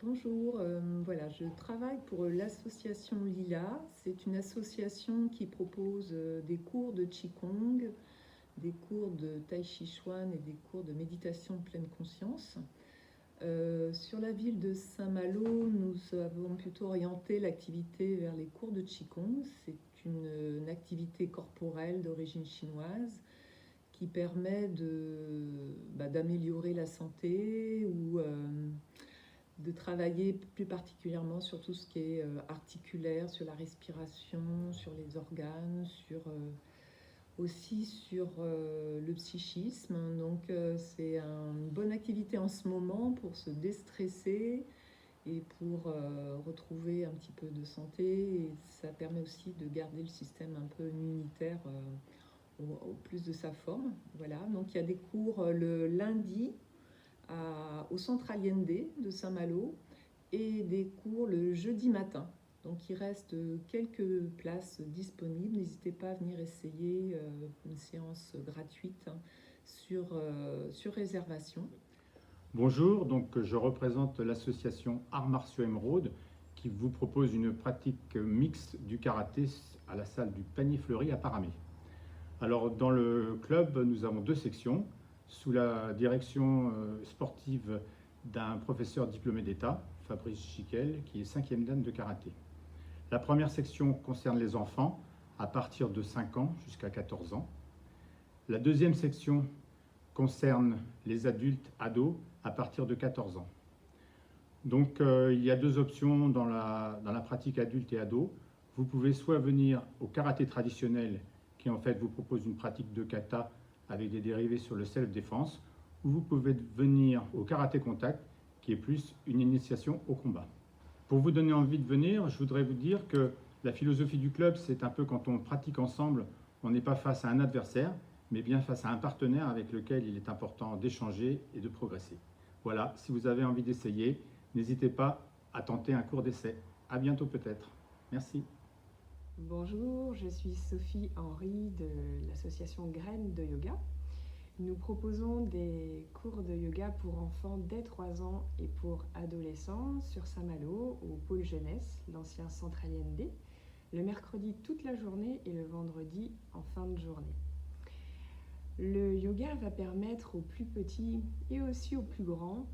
Bonjour, voilà, je travaille pour l'association Lila. C'est une association qui propose des cours de Qigong, des cours de Tai Chi Chuan et des cours de méditation de pleine conscience. Sur la ville de Saint-Malo, nous avons plutôt orienté l'activité vers les cours de Qigong. C'est une activité corporelle d'origine chinoise qui permet d'améliorer la santé ou de travailler plus particulièrement sur tout ce qui est articulaire, sur la respiration, sur les organes, aussi sur le psychisme. Donc c'est une bonne activité en ce moment pour se déstresser et pour retrouver un petit peu de santé. Et ça permet aussi de garder le système un peu immunitaire au plus de sa forme. Voilà, donc il y a des cours le lundi au centre Allende de Saint-Malo et des cours le jeudi matin. Donc il reste quelques places disponibles. N'hésitez pas à venir essayer une séance gratuite sur réservation. Bonjour, donc je représente l'association Arts Martiaux Émeraude qui vous propose une pratique mixte du karaté à la salle du Panier Fleuri à Paramé. Alors dans le club, nous avons deux sections sous la direction sportive d'un professeur diplômé d'État, Fabrice Chiquel, qui est 5e dan de karaté. La première section concerne les enfants à partir de 5 ans jusqu'à 14 ans. La deuxième section concerne les adultes ados à partir de 14 ans. Donc il y a deux options dans la pratique adulte et ado. Vous pouvez soit venir au karaté traditionnel qui en fait vous propose une pratique de kata avec des dérivés sur le self-défense, ou vous pouvez venir au karaté contact qui est plus une initiation au combat. Pour vous donner envie de venir, je voudrais vous dire que la philosophie du club, c'est un peu quand on pratique ensemble, on n'est pas face à un adversaire, mais bien face à un partenaire avec lequel il est important d'échanger et de progresser. Voilà, si vous avez envie d'essayer, n'hésitez pas à tenter un cours d'essai. À bientôt peut-être. Merci. Bonjour, je suis Sophie Henry de l'association Graines de Yoga. Nous proposons des cours de yoga pour enfants dès 3 ans et pour adolescents sur Saint-Malo, au pôle jeunesse, l'ancien centre Allende, le mercredi toute la journée et le vendredi en fin de journée. Le yoga va permettre aux plus petits et aussi aux plus grands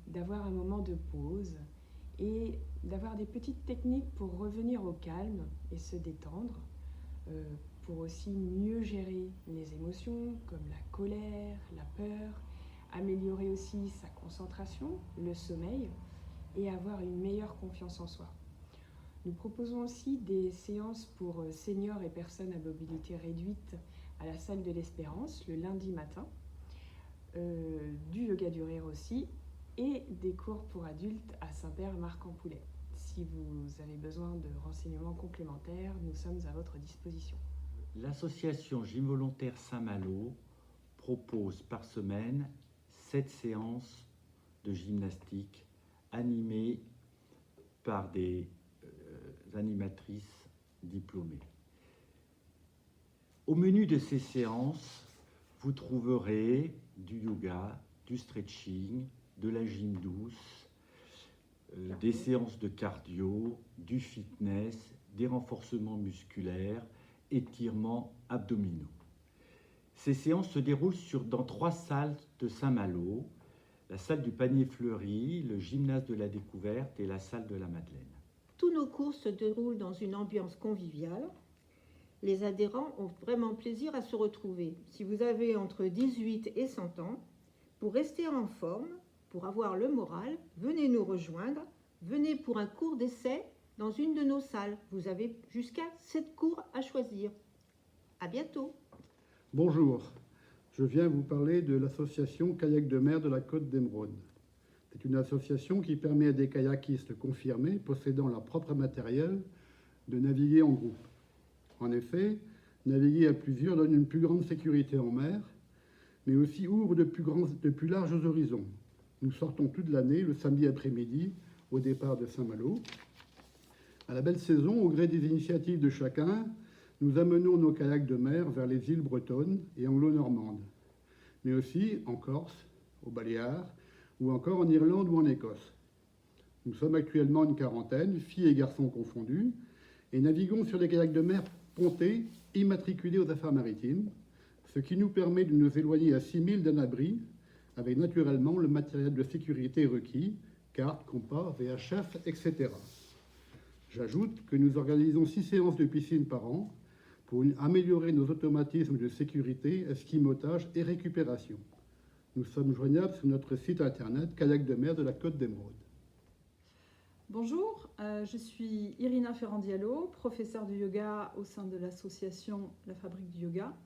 d'avoir un moment de pause et d'avoir des petites techniques pour revenir au calme et se détendre, pour aussi mieux gérer les émotions comme la colère, la peur, améliorer aussi sa concentration, le sommeil et avoir une meilleure confiance en soi. Nous proposons aussi des séances pour seniors et personnes à mobilité réduite à la salle de l'Espérance le lundi matin, du yoga du rire aussi, et des cours pour adultes à Saint-Père-Marc-en-Poulet. Si vous avez besoin de renseignements complémentaires, nous sommes à votre disposition. L'association Gym Volontaire Saint-Malo propose par semaine 7 séances de gymnastique animées par des animatrices diplômées. Au menu de ces séances, vous trouverez du yoga, du stretching, de la gym douce, des séances de cardio, du fitness, des renforcements musculaires, étirements abdominaux. Ces séances se déroulent dans 3 salles de Saint-Malo, la salle du Panier Fleuri, le gymnase de la Découverte et la salle de la Madeleine. Tous nos cours se déroulent dans une ambiance conviviale. Les adhérents ont vraiment plaisir à se retrouver. Si vous avez entre 18 et 100 ans, pour rester en forme, pour avoir le moral, venez nous rejoindre. Venez pour un cours d'essai dans une de nos salles. Vous avez jusqu'à 7 cours à choisir. À bientôt. Bonjour, je viens vous parler de l'association Kayak de mer de la Côte d'Émeraude. C'est une association qui permet à des kayakistes confirmés, possédant leur propre matériel, de naviguer en groupe. En effet, naviguer à plusieurs donne une plus grande sécurité en mer, mais aussi ouvre de plus larges horizons. Nous sortons toute l'année, le samedi après-midi, au départ de Saint-Malo. À la belle saison, au gré des initiatives de chacun, nous amenons nos kayaks de mer vers les îles bretonnes et anglo-normandes, mais aussi en Corse, aux Baléares, ou encore en Irlande ou en Écosse. Nous sommes actuellement une quarantaine, filles et garçons confondus, et naviguons sur des kayaks de mer pontés, immatriculés aux affaires maritimes, ce qui nous permet de nous éloigner à 6 milles d'un abri, avec naturellement le matériel de sécurité requis, cartes, compas, VHF, etc. J'ajoute que nous organisons 6 séances de piscine par an pour améliorer nos automatismes de sécurité, esquimotage et récupération. Nous sommes joignables sur notre site internet Kayak de mer de la Côte d'Émeraude. Bonjour, je suis Irina Ferrandialo, professeure de yoga au sein de l'association La Fabrique du Yoga.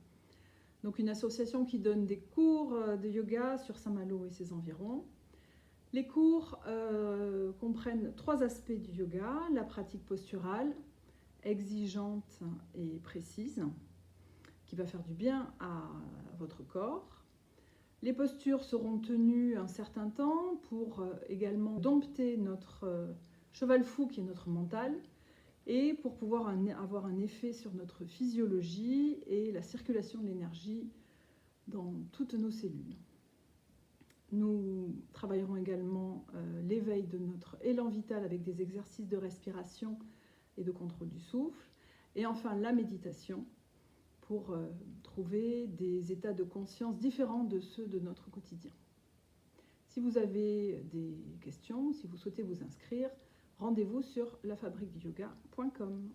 Donc une association qui donne des cours de yoga sur Saint-Malo et ses environs. Les cours comprennent 3 aspects du yoga: la pratique posturale, exigeante et précise, qui va faire du bien à votre corps. Les postures seront tenues un certain temps pour également dompter notre cheval fou qui est notre mental et pour pouvoir avoir un effet sur notre physiologie et la circulation de l'énergie dans toutes nos cellules. Nous travaillerons également l'éveil de notre élan vital avec des exercices de respiration et de contrôle du souffle. Et enfin, la méditation pour trouver des états de conscience différents de ceux de notre quotidien. Si vous avez des questions, si vous souhaitez vous inscrire, rendez-vous sur lafabriqueduyoga.com.